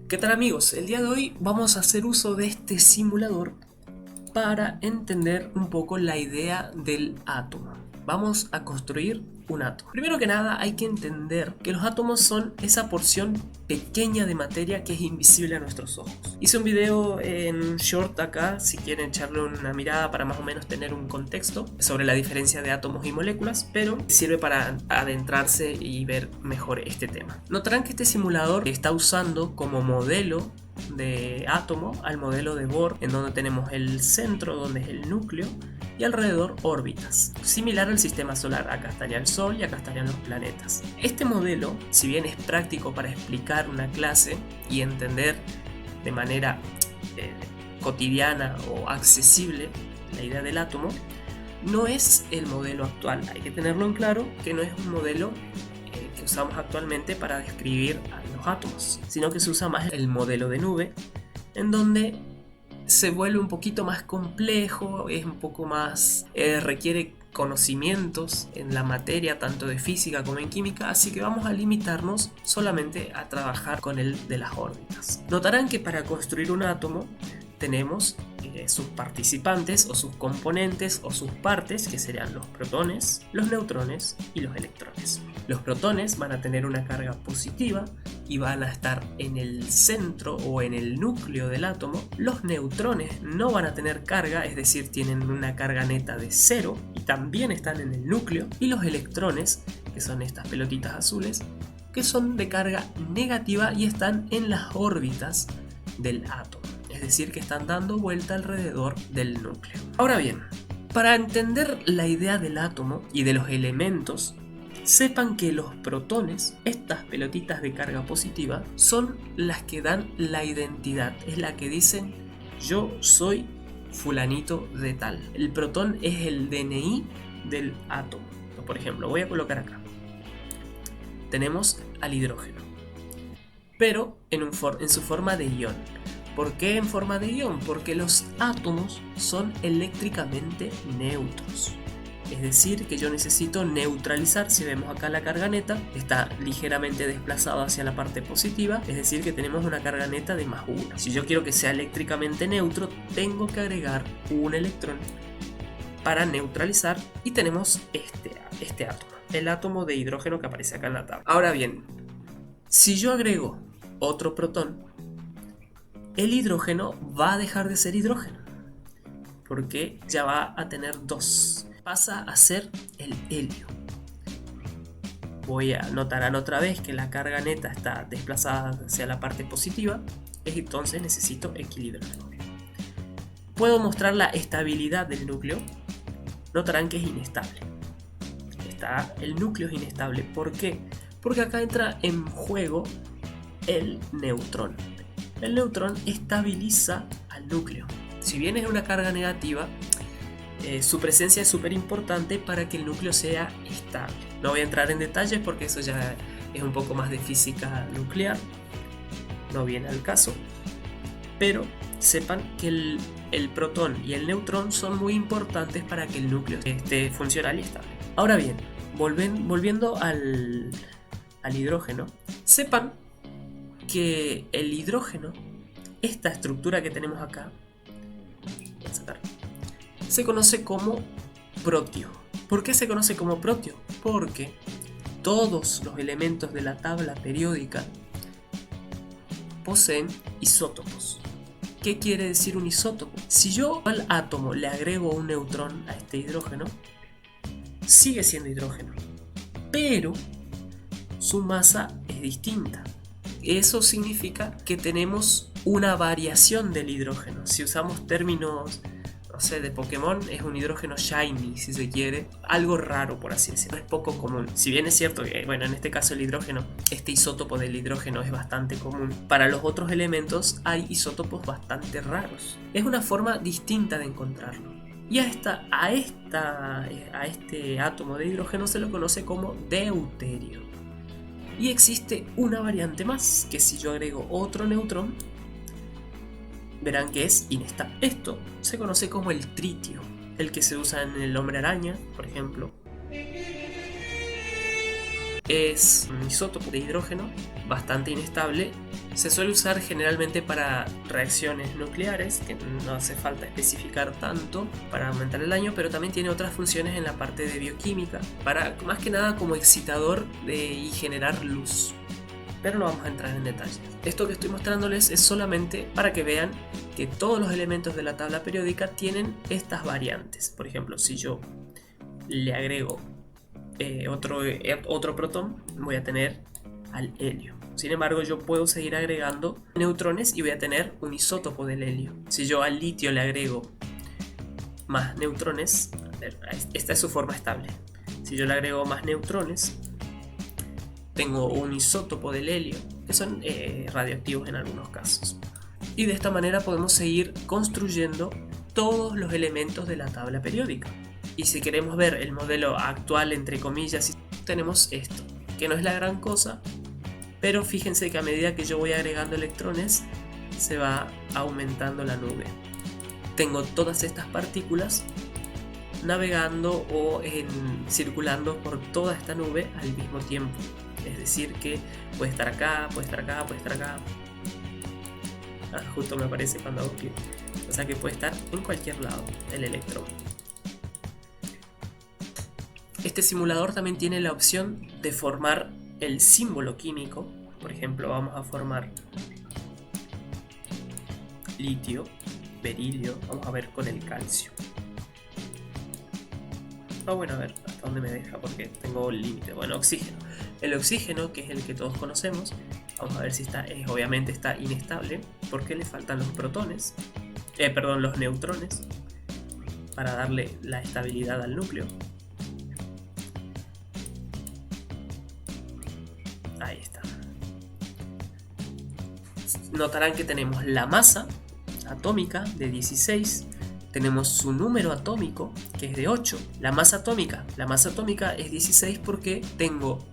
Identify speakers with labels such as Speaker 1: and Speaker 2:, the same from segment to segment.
Speaker 1: ¿Qué tal amigos? El día de hoy vamos a hacer uso de este simulador para entender un poco la idea del átomo. Vamos a construir un átomo. Primero que nada hay que entender que los átomos son esa porción pequeña de materia que es invisible a nuestros ojos. Hice un video en un short acá, si quieren echarle una mirada para más o menos tener un contexto sobre la diferencia de átomos y moléculas, pero sirve para adentrarse y ver mejor este tema. Notarán que este simulador está usando como modelo de átomo al modelo de Bohr, en donde tenemos el centro, donde es el núcleo, y alrededor órbitas, similar al sistema solar. Acá estaría el Sol y acá estarían los planetas. Este modelo, si bien es práctico para explicar una clase y entender de manera cotidiana o accesible la idea del átomo, no es el modelo actual. Hay que tenerlo en claro que no es un modelo que usamos actualmente para describir a los átomos, sino que se usa más el modelo de nube, en donde se vuelve un poquito más complejo, es un poco más, requiere conocimientos en la materia tanto de física como en química, así que vamos a limitarnos solamente a trabajar con el de las órbitas. Notarán que para construir un átomo tenemos sus participantes o sus componentes o sus partes, que serían los protones, los neutrones y los electrones. Los protones van a tener una carga positiva y van a estar en el centro o en el núcleo del átomo. Los neutrones no van a tener carga, es decir, tienen una carga neta de 0 y también están en el núcleo. Y los electrones, que son estas pelotitas azules, que son de carga negativa y están en las órbitas del átomo. Es decir, que están dando vuelta alrededor del núcleo. Ahora bien, para entender la idea del átomo y de los elementos, sepan que los protones, estas pelotitas de carga positiva, son las que dan la identidad. Es la que dicen, yo soy fulanito de tal. El protón es el DNI del átomo. Por ejemplo, voy a colocar acá. Tenemos al hidrógeno, pero en su forma de ion. ¿Por qué en forma de ion? Porque los átomos son eléctricamente neutros. Es decir, que yo necesito neutralizar. Si vemos acá la carga neta, está ligeramente desplazado hacia la parte positiva, es decir, que tenemos una carga neta de +1. Si yo quiero que sea eléctricamente neutro, tengo que agregar un electrón para neutralizar y tenemos este átomo, el átomo de hidrógeno que aparece acá en la tabla. Ahora bien, si yo agrego otro protón, el hidrógeno va a dejar de ser hidrógeno, porque ya va a tener dos. Pasa a ser el helio. Voy a notar otra vez que la carga neta está desplazada hacia la parte positiva, entonces necesito equilibrarlo. Puedo mostrar la estabilidad del núcleo. Notarán que es inestable. El núcleo es inestable. ¿Por qué? Porque acá entra en juego el neutrón. El neutrón estabiliza al núcleo. Si bien es una carga negativa, su presencia es súper importante para que el núcleo sea estable. No voy a entrar en detalles porque eso ya es un poco más de física nuclear, no viene al caso, pero sepan que el protón y el neutrón son muy importantes para que el núcleo esté funcional y estable. Ahora bien, volviendo al hidrógeno, sepan que el hidrógeno, esta estructura que tenemos acá, se conoce como protio. ¿Por qué se conoce como protio? Porque todos los elementos de la tabla periódica poseen isótopos. ¿Qué quiere decir un isótopo? Si yo al átomo le agrego un neutrón a este hidrógeno, sigue siendo hidrógeno, pero su masa es distinta. Eso significa que tenemos una variación del hidrógeno. Si usamos términos, no sé, de Pokémon, es un hidrógeno shiny, si se quiere, algo raro por así decirlo, es poco común. Si bien es cierto que, bueno, en este caso el hidrógeno, este isótopo del hidrógeno es bastante común, para los otros elementos hay isótopos bastante raros. Es una forma distinta de encontrarlo. Y a este átomo de hidrógeno se lo conoce como deuterio. Y existe una variante más, que si yo agrego otro neutrón, verán que es inestable. Esto se conoce como el tritio, el que se usa en el hombre araña, por ejemplo. es un isótopo de hidrógeno bastante inestable. Se suele usar generalmente para reacciones nucleares, que no hace falta especificar tanto para aumentar el daño, pero también tiene otras funciones en la parte de bioquímica, para más que nada como excitador y generar luz. Pero no vamos a entrar en detalles. Esto que estoy mostrándoles es solamente para que vean que todos los elementos de la tabla periódica tienen estas variantes. Por ejemplo, si yo le agrego otro protón, voy a tener al helio. Sin embargo, yo puedo seguir agregando neutrones y voy a tener un isótopo del helio. Si yo al litio le agrego más neutrones, esta es su forma estable. Si yo le agrego más neutrones, tengo un isótopo del helio, que son radioactivos en algunos casos. Y de esta manera podemos seguir construyendo todos los elementos de la tabla periódica. Y si queremos ver el modelo actual, entre comillas, tenemos esto, que no es la gran cosa, pero fíjense que a medida que yo voy agregando electrones, se va aumentando la nube. Tengo todas estas partículas navegando o circulando por toda esta nube al mismo tiempo. Es decir que puede estar acá, puede estar acá, puede estar acá. Justo me aparece cuando hago clic. O sea que puede estar en cualquier lado el electrón. Este simulador también tiene la opción de formar el símbolo químico. Por ejemplo, vamos a formar litio, berilio. Vamos a ver con el calcio. Bueno, a ver hasta dónde me deja porque tengo límite. Bueno, oxígeno. El oxígeno, que es el que todos conocemos, vamos a ver si obviamente está inestable porque le faltan los protones, los neutrones, para darle la estabilidad al núcleo. Ahí está. Notarán que tenemos la masa atómica de 16. Tenemos su número atómico, que es de 8. La masa atómica es 16 porque tengo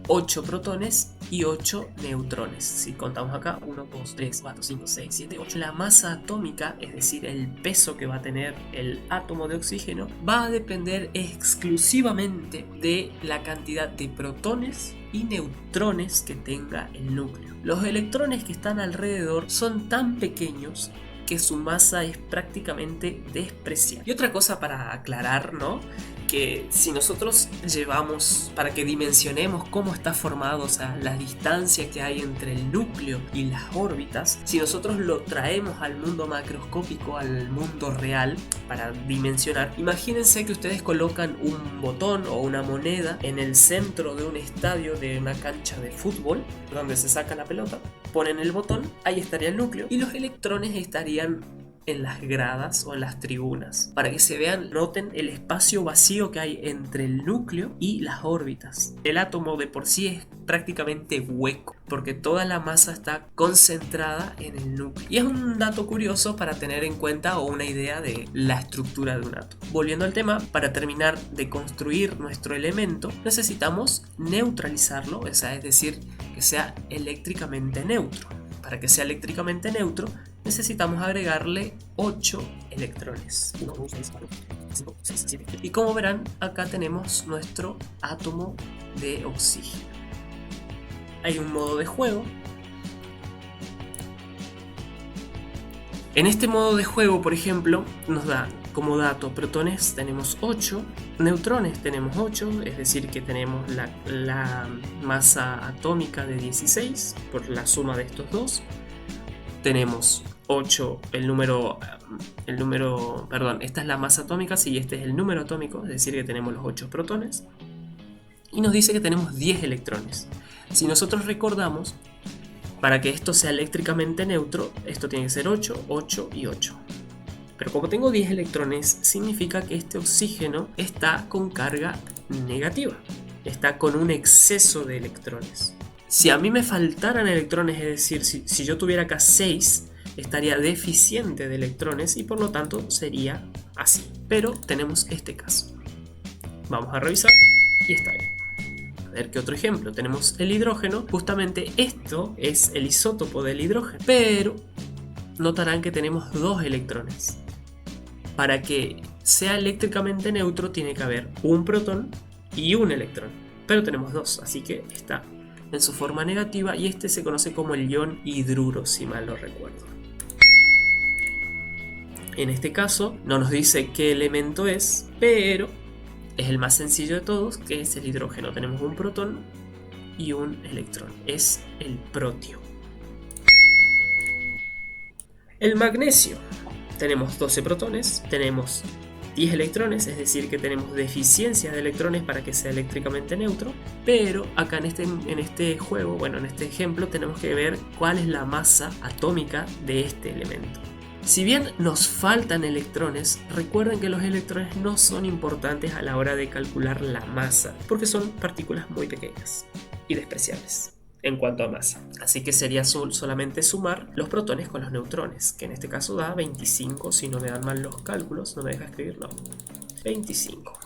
Speaker 1: 8 protones y 8 neutrones. Si contamos acá, 1, 2, 3, 4, 5, 6, 7, 8. La masa atómica, es decir, el peso que va a tener el átomo de oxígeno, va a depender exclusivamente de la cantidad de protones y neutrones que tenga el núcleo. Los electrones que están alrededor son tan pequeños que su masa es prácticamente despreciable. Y otra cosa para aclarar, ¿no? Que si nosotros llevamos, para que dimensionemos cómo está formado, o sea, la distancia que hay entre el núcleo y las órbitas, si nosotros lo traemos al mundo macroscópico, al mundo real, para dimensionar, imagínense que ustedes colocan un botón o una moneda en el centro de un estadio, de una cancha de fútbol, donde se saca la pelota, ponen el botón, ahí estaría el núcleo, y los electrones estarían en las gradas o en las tribunas, para que se vean, noten el espacio vacío que hay entre el núcleo y las órbitas. El átomo de por sí es prácticamente hueco, porque toda la masa está concentrada en el núcleo. Y es un dato curioso para tener en cuenta o una idea de la estructura de un átomo. Volviendo al tema, para terminar de construir nuestro elemento, necesitamos neutralizarlo, o sea, es decir, que sea eléctricamente neutro. Para que sea eléctricamente neutro, necesitamos agregarle 8 electrones. 1, 2, 3, 4, 5, 6, 7. Y como verán, acá tenemos nuestro átomo de oxígeno. Hay un modo de juego. En este modo de juego, por ejemplo, nos da como dato protones tenemos 8, neutrones tenemos 8, es decir que tenemos la masa atómica de 16 por la suma de estos dos. Tenemos 8, esta es la masa atómica, sí, este es el número atómico, es decir que tenemos los 8 protones. Y nos dice que tenemos 10 electrones. Si nosotros recordamos, para que esto sea eléctricamente neutro, esto tiene que ser 8, 8 y 8. Pero como tengo 10 electrones, significa que este oxígeno está con carga negativa. Está con un exceso de electrones. Si a mí me faltaran electrones, es decir, si yo tuviera acá 6, estaría deficiente de electrones y por lo tanto sería así. Pero tenemos este caso. Vamos a revisar y está bien. A ver qué otro ejemplo. Tenemos el hidrógeno. Justamente esto es el isótopo del hidrógeno. Pero notarán que tenemos 2 electrones. Para que sea eléctricamente neutro tiene que haber un protón y un electrón. pero tenemos dos, así que está en su forma negativa y este se conoce como el ion hidruro, si mal no recuerdo. En este caso no nos dice qué elemento es, pero es el más sencillo de todos, que es el hidrógeno. Tenemos un protón y un electrón, es el protio. El magnesio, tenemos 12 protones, tenemos 10 electrones, es decir que tenemos deficiencia de electrones para que sea eléctricamente neutro, pero acá en este juego, bueno, en este ejemplo tenemos que ver cuál es la masa atómica de este elemento. Si bien nos faltan electrones, recuerden que los electrones no son importantes a la hora de calcular la masa, porque son partículas muy pequeñas y despreciables en cuanto a masa. Así que sería solamente sumar los protones con los neutrones, que en este caso da 25, si no me dan mal los cálculos, no me deja escribir, no, 25.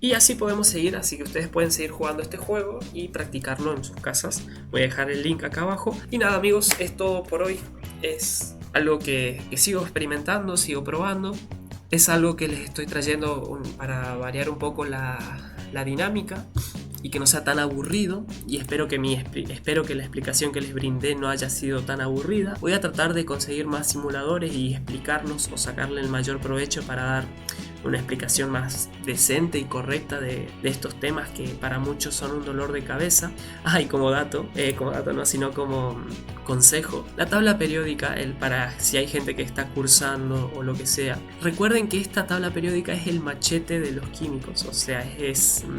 Speaker 1: Y así podemos seguir, así que ustedes pueden seguir jugando este juego y practicarlo en sus casas. Voy a dejar el link acá abajo. Y nada amigos, es todo por hoy. Es algo que sigo experimentando, sigo probando. Es algo que les estoy trayendo para variar un poco la dinámica y que no sea tan aburrido, y espero que la explicación que les brindé no haya sido tan aburrida. Voy a tratar de conseguir más simuladores y explicarlos o sacarle el mayor provecho para dar una explicación más decente y correcta de estos temas que para muchos son un dolor de cabeza. Y como dato no, sino como consejo, la tabla periódica, para si hay gente que está cursando o lo que sea, recuerden que esta tabla periódica es el machete de los químicos, o sea,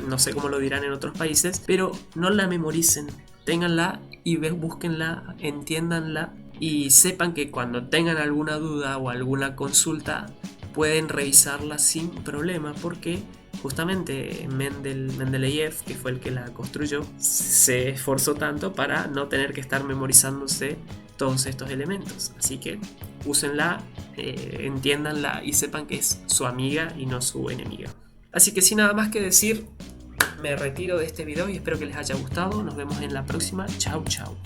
Speaker 1: no sé cómo lo dirán en otros países, pero no la memoricen, ténganla y búsquenla, entiéndanla y sepan que cuando tengan alguna duda o alguna consulta pueden revisarla sin problema, porque justamente Mendeleev, que fue el que la construyó, se esforzó tanto para no tener que estar memorizándose todos estos elementos. Así que úsenla, entiéndanla y sepan que es su amiga y no su enemiga. Así que sin nada más que decir, me retiro de este video y espero que les haya gustado. Nos vemos en la próxima. Chau, chau.